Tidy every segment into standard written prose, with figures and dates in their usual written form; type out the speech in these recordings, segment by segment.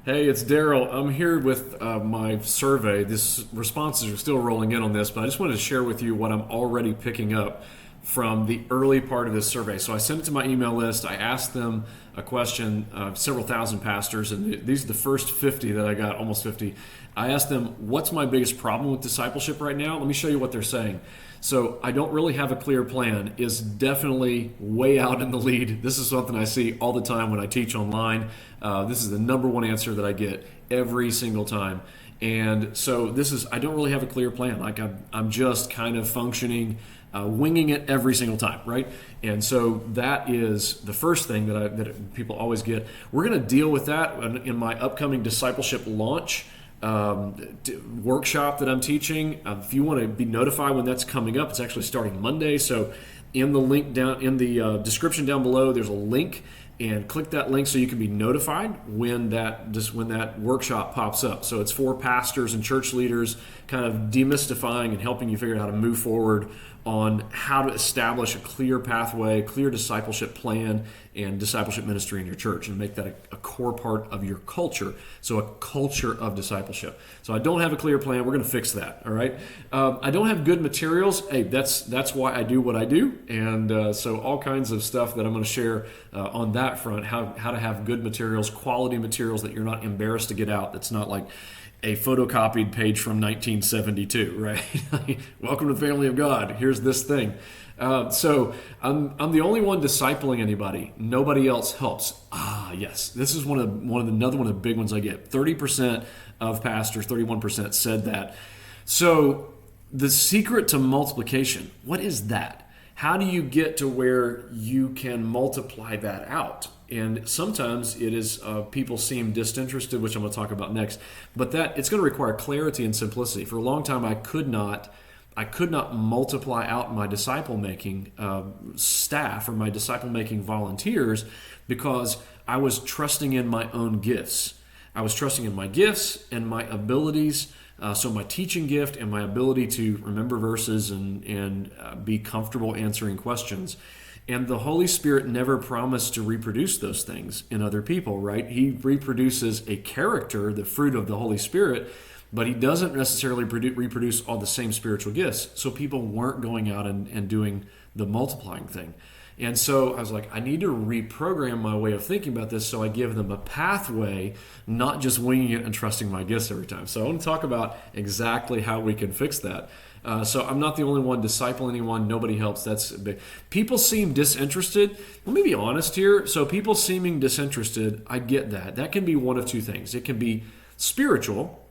Hey, it's Daryl. I'm here with my survey. This responses are still rolling in on this, but I just wanted to share with you what I'm already picking up from the early part of this survey. So I sent it to my email list. I asked them a question, several thousand pastors, and these are the first 50 that I got, almost 50. I asked them, what's my biggest problem with discipleship right now? Let me show you what they're saying. So I don't really have a clear plan is definitely way out in the lead. This is something I see all the time when I teach online. This is the number one answer that I get every single time. And so I don't really have a clear plan. Like I'm just kind of functioning, winging it every single time, right? And so that is the first thing that people always get. We're going to deal with that in my upcoming discipleship launch workshop that I'm teaching. If you want to be notified when that's coming up, it's actually starting Monday. So in the link down in the description down below, there's a link, and click that link so you can be notified when that workshop pops up. So it's for pastors and church leaders, kind of demystifying and helping you figure out how to move forward on how to establish a clear pathway, clear discipleship plan, and discipleship ministry in your church, and make that a core part of your culture. So a culture of discipleship. So I don't have a clear plan. We're going to fix that. All right. I don't have good materials. Hey, that's why I do what I do, and so all kinds of stuff that I'm going to share on that front. How to have good materials, quality materials that you're not embarrassed to get out. That's not like a photocopied page from 1972, right? Welcome to the family of God. Here's this thing. So I'm the only one discipling anybody. Nobody else helps. Yes, this is another one of the big ones I get. 30% of pastors, 31% said that. So the secret to multiplication, what is that? How do you get to where you can multiply that out? And sometimes it is people seem disinterested, which I'm going to talk about next. But it's going to require clarity and simplicity. For a long time, I could not multiply out my disciple making staff or my disciple making volunteers because I was trusting in my own gifts. I was trusting in my gifts and my abilities. So my teaching gift and my ability to remember verses and be comfortable answering questions. And the Holy Spirit never promised to reproduce those things in other people, right? He reproduces a character, the fruit of the Holy Spirit, but he doesn't necessarily reproduce all the same spiritual gifts. So people weren't going out and doing the multiplying thing. And so I was like, I need to reprogram my way of thinking about this so I give them a pathway, not just winging it and trusting my gifts every time. So I want to talk about exactly how we can fix that. So I'm not the only one discipling anyone. Nobody helps. That's big. People seem disinterested. Let me be honest here. So people seeming disinterested, I get that. That can be one of two things. It can be spiritual,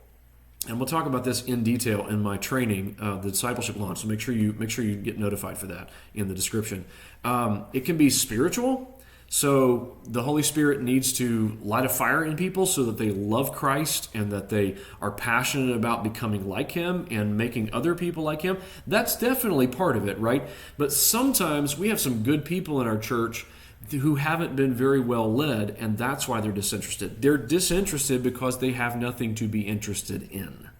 and we'll talk about this in detail in my training, the discipleship launch. So make sure you get notified for that in the description. It can be spiritual. So the Holy Spirit needs to light a fire in people so that they love Christ and that they are passionate about becoming like Him and making other people like Him. That's definitely part of it, right? But sometimes we have some good people in our church who haven't been very well led, and that's why they're disinterested. They're disinterested because they have nothing to be interested in.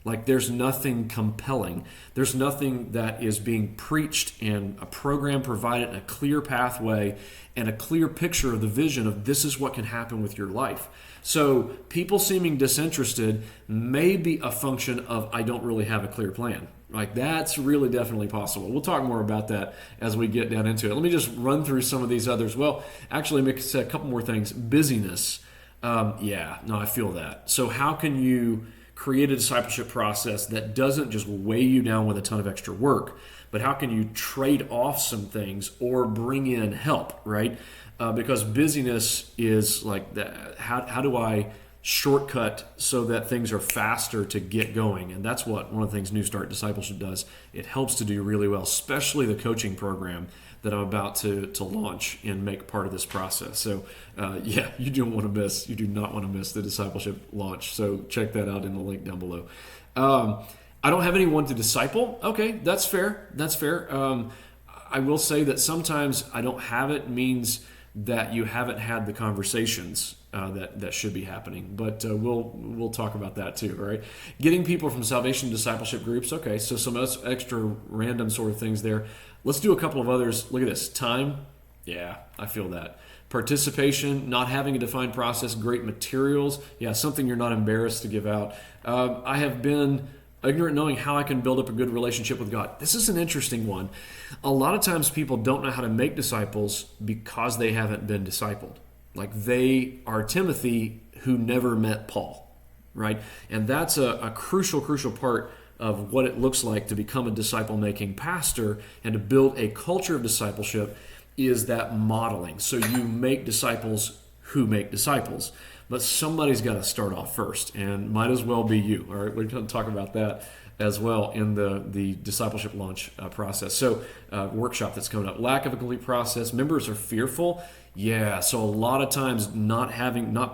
Like there's nothing compelling. There's nothing that is being preached and a program provided, and a clear pathway and a clear picture of the vision of this is what can happen with your life. So people seeming disinterested may be a function of I don't really have a clear plan. Like that's really definitely possible. We'll talk more about that as we get down into it. Let me just run through some of these others. Well, actually, let me say a couple more things. Busyness. I feel that. So how can you create a discipleship process that doesn't just weigh you down with a ton of extra work, but how can you trade off some things or bring in help, right? Because busyness is like that. How do I shortcut so that things are faster to get going? And that's what one of the things New Start Discipleship does. It helps to do really well, especially the coaching program that I'm about to launch and make part of this process. So you do not want to miss the discipleship launch. So check that out in the link down below. I don't have anyone to disciple. Okay, that's fair. I will say that sometimes I don't have it means that you haven't had the conversations that should be happening. But we'll talk about that too, all right? Getting people from salvation discipleship groups. Okay, so some extra random sort of things there. Let's do a couple of others. Look at this. Time. Yeah, I feel that. participation, not having a defined process, great materials. Yeah, something you're not embarrassed to give out. I have been ignorant knowing how I can build up a good relationship with God. This is an interesting one. A lot of times people don't know how to make disciples because they haven't been discipled. Like they are Timothy who never met Paul, right? And that's a crucial part of what it looks like to become a disciple-making pastor and to build a culture of discipleship is that modeling. So you make disciples who make disciples. But somebody's got to start off first, and might as well be you. All right, we're going to talk about that as well in the discipleship launch process. So workshop that's coming up. Lack of a complete process. Members are fearful. Yeah, so a lot of times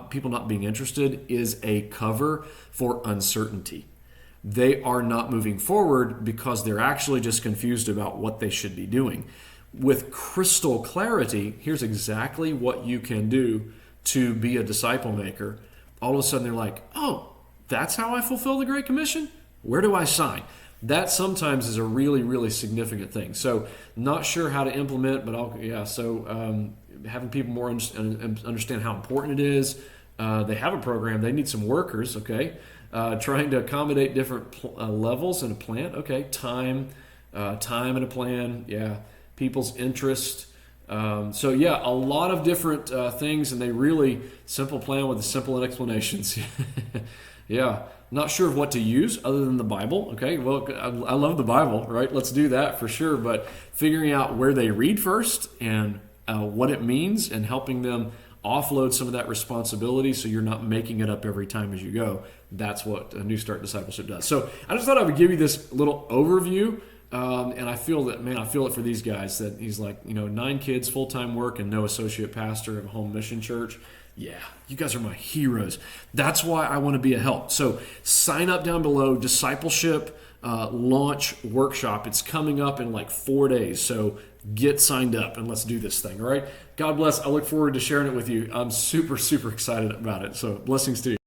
people not being interested is a cover for uncertainty. They are not moving forward because they're actually just confused about what they should be doing. With crystal clarity, here's exactly what you can do to be a disciple maker. All of a sudden they're like, oh, that's how I fulfill the Great Commission? Where do I sign? That sometimes is a really significant thing. So not sure how to implement, but having people more understand how important it is. They have a program. They need some workers, okay? Trying to accommodate different levels in a plant. Okay, time in a plan. Yeah, people's interest. A lot of different things, and they really simple plan with the simple explanations. Yeah, not sure of what to use other than the Bible. Okay, well, I love the Bible, right? Let's do that for sure. But figuring out where they read first and what it means, and helping them offload some of that responsibility so you're not making it up every time as you go. That's what a New Start Discipleship does. So I just thought I would give you this little overview. And I feel it for these guys that he's like, 9 kids, full-time work, and no associate pastor of a home mission church. Yeah, you guys are my heroes. That's why I want to be a help. So sign up down below, Discipleship Launch Workshop. It's coming up in like 4 days. So get signed up and let's do this thing, all right? God bless. I look forward to sharing it with you. I'm super excited about it. So blessings to you.